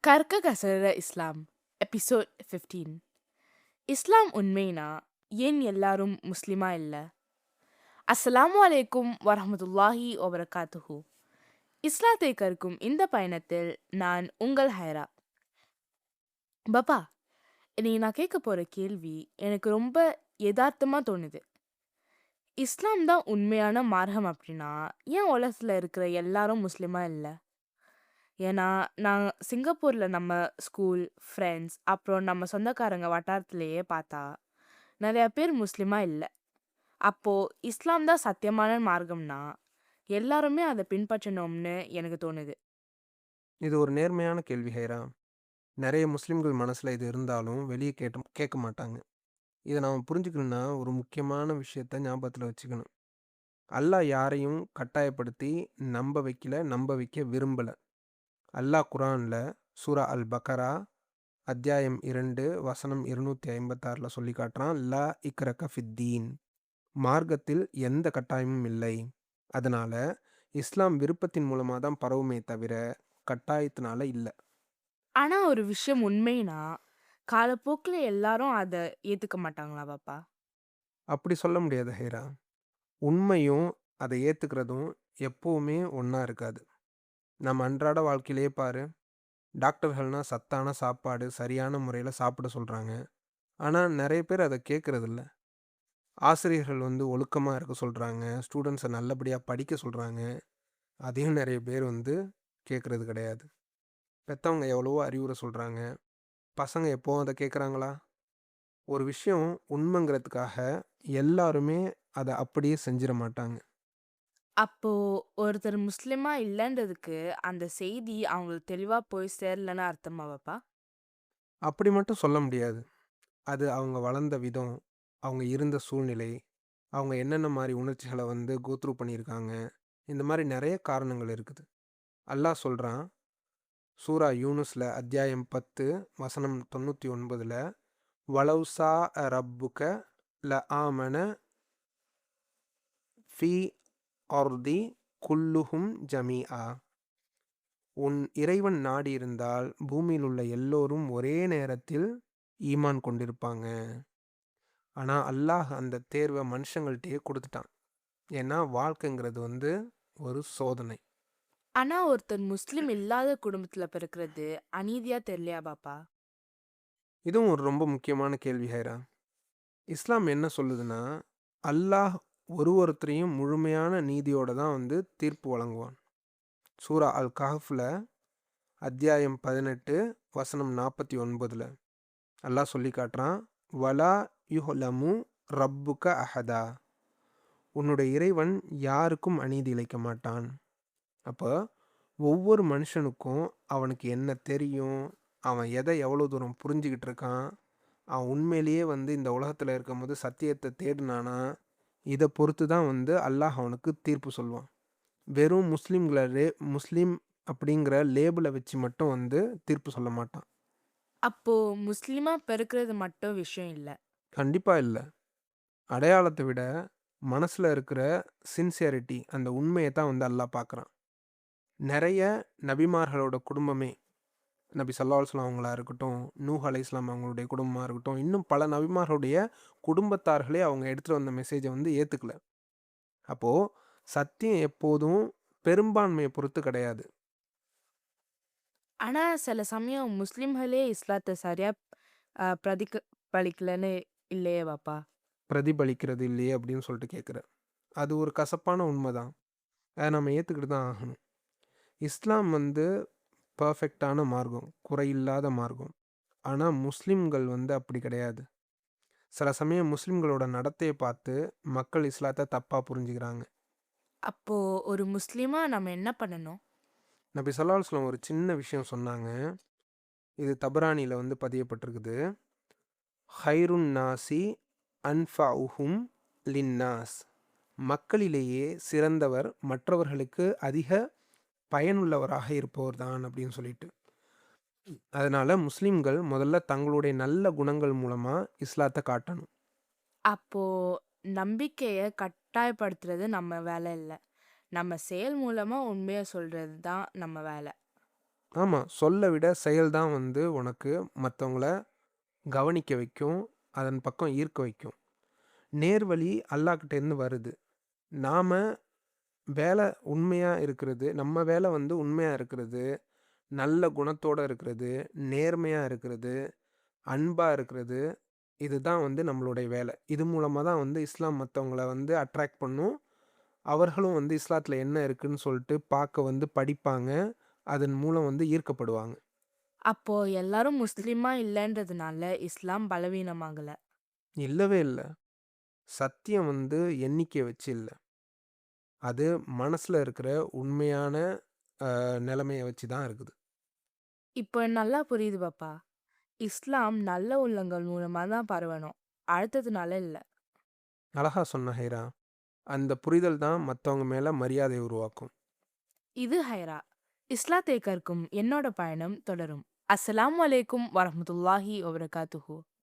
கற்க கசடர இஸ்லாம் எபிசோட் 15. இஸ்லாம் உண்மைனா ஏன் எல்லாரும் முஸ்லிமா இல்ல? அஸ்ஸலாமு அலைக்கும் வரஹ்மத்துல்லாஹி வபரகாத்துஹு. இஸ்லாத்தை கற்கும் இந்த பயணத்தில் நான் உங்கள் ஹைரா. பாப்பா, இன்னைக்கு நான் கேட்க போற கேள்வி எனக்கு ரொம்ப யதார்த்தமா தோணுது. இஸ்லாம் தான் உண்மையான மார்க்கம் அப்படின்னா ஏன் உலகத்துல இருக்கிற எல்லாரும் முஸ்லிமா இல்ல? ஏன்னா நான் சிங்கப்பூர்ல நம்ம ஸ்கூல் ஃப்ரெண்ட்ஸ் அப்புறம் நம்ம சொந்தக்காரங்க வட்டாரத்திலேயே பார்த்தா நிறைய பேர் முஸ்லிமா இல்லை. அப்போ இஸ்லாம் தான் சத்தியமான மார்க்கம்னா எல்லாருமே அதை பின்பற்றணும்னு எனக்கு தோணுது. இது ஒரு நேர்மையான கேள்வி ஹைரா. நிறைய முஸ்லிம்கள் மனசுல இது இருந்தாலும் வெளியே கேட்க மாட்டாங்க. இதை நாம புரிஞ்சுக்கணும்னா ஒரு முக்கியமான விஷயத்த ஞாபகத்துல வச்சுக்கணும். அல்லாஹ் யாரையும் கட்டாயப்படுத்தி நம்ப வைக்க விரும்பல. அல்லாஹ் குர்ஆன்ல சூரா அல் பக்கரா அத்தியாயம் 2 வசனம் 256ல சொல்லி காட்டுறான், லா இக்ரக ஃபித்தீன், மார்க்கத்தில் எந்த கட்டாயமும் இல்லை. அதனால இஸ்லாம் விருப்பத்தின் மூலமா தான் பரவுமே தவிர கட்டாயத்தினால இல்ல. ஆனா ஒரு விஷயம் உண்மைனா காலப்போக்கில் எல்லாரும் அதை ஏத்துக்க மாட்டாங்களா பாப்பா? அப்படி சொல்ல முடியாது ஹைரா. உண்மையும் அதை ஏத்துக்கிறதும் எப்பவுமே ஒண்ணா இருக்காது. நம்ம அன்றாட வாழ்க்கையிலேயே பாரு, டாக்டர்கள்னா சத்தான சாப்பாடு சரியான முறையில சாப்பிட சொல்றாங்க. ஆனா நெறைய பேர் அத கேட்கறதில்ல. ஆசிரியர்கள் ஒழுக்கமா இருக்க சொல்றாங்க. ஸ்டூடண்ட்ஸ நல்லபடியா படிக்க சொல்றாங்க. அதையும் நெறைய பேர் கேட்கறது கிடையாது. பெத்தவங்க எவ்வளவோ அறிவுரை சொல்றாங்க. பசங்க எப்பவும் அத கேட்கறாங்களா? ஒரு விஷயம் உண்மைங்கிறதுக்காக எல்லாருமே அத அப்படியே செஞ்சிட மாட்டாங்க. அப்போ ஒருத்தர் முஸ்லிமா இல்லைன்றதுக்கு அந்த செய்தி அவங்களுக்கு தெளிவா போய் சேரலன்னு அர்த்தமா பாப்பா? அப்படி மட்டும் சொல்ல முடியாது. அது அவங்க வளர்ந்த விதம், அவங்க இருந்த சூழ்நிலை, அவங்க என்னென்ன மாரி உணர்ச்சிகள கோ த்ரூ பண்ணியிருக்காங்க. இந்த மாரி நெறைய காரணங்கள் இருக்குது. அல்லாஹ் சொல்றான், சூரா யூனுஸ்ல அத்தியாயம் 10 வசனம் 99ல, "வலவ் ஸாஅ ரப்புக லஆமன ஃபீ அர்தி குல்லுஹும் ஜமீஆ." உன் இறைவன் நாடியிருந்தால் பூமியில் உள்ள எல்லோரும் ஒரே நேரத்தில் ஈமான் கொண்டிருப்பாங்க. ஆனா அல்லாஹ் அந்த தேர்வ மனுஷங்கள்ட்டயே குடுத்துட்டான். ஏன்னா வாழ்க்கைங்கிறது ஒரு சோதனை. ஆனா ஒருத்தர் முஸ்லிம் இல்லாத குடும்பத்துல பிறக்கிறது அநீதியா தெரியலையா பாப்பா? இதுவும் ஒரு ரொம்ப முக்கியமான கேள்வி ஹைரா. இஸ்லாம் என்ன சொல்லுதுன்னா, அல்லாஹ் ஒருத்தரையும் முழுமையான நீதியோட தான் தீர்ப்பு வழங்குவான். சூரா அல் கஹ்ஃப்ல அத்தியாயம் 18 வசனம் 49ல அல்லாஹ் சொல்லி காட்டுறான், "வலா யுஹ்லமு ரப்புக அஹதா." உன்னுடைய இறைவன் யாருக்கும் அநீதி இழைக்க மாட்டான். அப்போ ஒவ்வொரு மனுஷனுக்கும் அவனுக்கு என்ன தெரியும், அவன் எதை எவ்வளோ தூரம் புரிஞ்சுக்கிட்டு இருக்கான், அவன் உண்மையிலேயே இந்த உலகத்தில் இருக்கும்போது சத்தியத்தை தேடினானா, இதை பொறுத்து தான் அல்லாஹ் அவனுக்கு தீர்ப்பு சொல்லுவான். வெறும் முஸ்லீம் அப்படிங்கிற லேபிளை வச்சு மட்டும் தீர்ப்பு சொல்ல மாட்டான். அப்போ முஸ்லிமா பிறக்கிறது மட்டும் விஷயம் இல்ல. கண்டிப்பா இல்ல. அடையாளத்தை விட மனசுல இருக்கிற சின்சியரிட்டி, அந்த உண்மையை தான் அல்லாஹ் பார்க்குறான். நிறைய நபிமார்களோட குடும்பமே, நபி ஸல்லல்லாஹு அலைஹி வஸல்லம் அவங்களா இருக்கட்டும், நூஹ் அலைஹிஸ்ஸலாம் அவங்களுடைய குடும்பமா இருக்கட்டும், இன்னும் பல நபிமார்களுடைய குடும்பத்தார்களே அவங்க எடுத்துட்டு வந்த மெசேஜை ஏத்துக்கல. அப்போ சத்தியம் எப்போதும் பெரும்பான்மையை பொறுத்து கிடையாது. ஆனா சில சமயம் முஸ்லிம்களே இஸ்லாத்த சரியா பிரதிபலிக்கலன்னு இல்லையே பாப்பா? பிரதிபலிக்கிறது இல்லையே அப்படின்னு சொல்லிட்டு கேட்குற. அது ஒரு கசப்பான உண்மைதான். அதை நம்ம ஏற்றுக்கிட்டு தான் ஆகணும். இஸ்லாம் பர்ஃபெக்டான மார்க்கம், குறையில்லாத மார்க்கம். ஆனால் முஸ்லிம்கள் அப்படி கிடையாது. சில சமயம் முஸ்லிம்களோட நடத்தையை பார்த்து மக்கள் இஸ்லாத்தை தப்பாக புரிஞ்சுக்கிறாங்க. அப்போ ஒரு முஸ்லிமா நம்ம என்ன பண்ணணும்? நபி ஸல்லல்லாஹு அலைஹி வஸல்லம் ஒரு சின்ன விஷயம் சொன்னாங்க. இது தபரானியில் பதியப்பட்டிருக்குது. ஹைருன் நாசி அன்ஃபஉஹும் லின்னாஸ். மக்களிலேயே சிறந்தவர் மற்றவர்களுக்கு அதிக பயனுள்ளவராக இருப்பவர் தான் அப்படின்னு சொல்லிட்டு. அதனால முஸ்லிம்கள் முதல்ல தங்களுடைய நல்ல குணங்கள் மூலமா இஸ்லாத்தை காட்டணும். அப்போ நம்பிக்கைய கட்டாயப்படுத்துறது நம்ம வேலை இல்ல. நம்ம செயல் மூலமா உண்மைய சொல்றது தான் நம்ம வேலை. ஆமா. சொல்ல விட செயல் தான் வந்து உனக்கு மத்தவங்கள கவனிக்க வைக்கும். அதன் பக்கம் ஈர்க்க வைக்கும். நேர்வழி அல்லாஹ்கிட்டேருந்து வருது. நாம வேலை உண்மையா இருக்கிறது, நம்ம வேலை வந்து உண்மையா இருக்கிறது, நல்ல குணத்தோட இருக்கிறது, நேர்மையா இருக்கிறது, அன்பா இருக்கிறது. இதுதான் வந்து நம்மளுடைய வேலை. இது மூலமா தான் வந்து இஸ்லாம் மத்தவங்கள வந்து அட்ராக்ட் பண்ணும். அவர்களும் வந்து இஸ்லாத்துல என்ன இருக்குன்னு சொல்லிட்டு பார்க்க வந்து படிப்பாங்க. அதன் மூலம் வந்து ஈர்க்கப்படுவாங்க. அப்போ எல்லாரும் முஸ்லிமா இல்லன்றதுனால இஸ்லாம் பலவீனமாகல. இல்லவே இல்ல. சத்தியம் வந்து எண்ணிக்கைய வச்சு இல்ல. அது மனசுல இருக்கிற உண்மையான நிலைமைய வச்சு தான் இருக்குது. இப்போ நல்லா புரியுது பாப்பா. இஸ்லாம் நல்ல உள்ளங்கள் மூலமா தான் பரவணும். அடுத்ததுனால இல்ல. அழகா சொன்ன ஹைரா. அந்த புரிதல் தான் மத்தவங்க மேல மரியாதை உருவாக்கும். இது ஹைரா. இஸ்லாத்தை கற்கும் என்னோட பயணம் தொடரும். அஸ்ஸலாமு அலைக்கும் வரஹ்மத்துல்லாஹி வபரகாத்துஹு.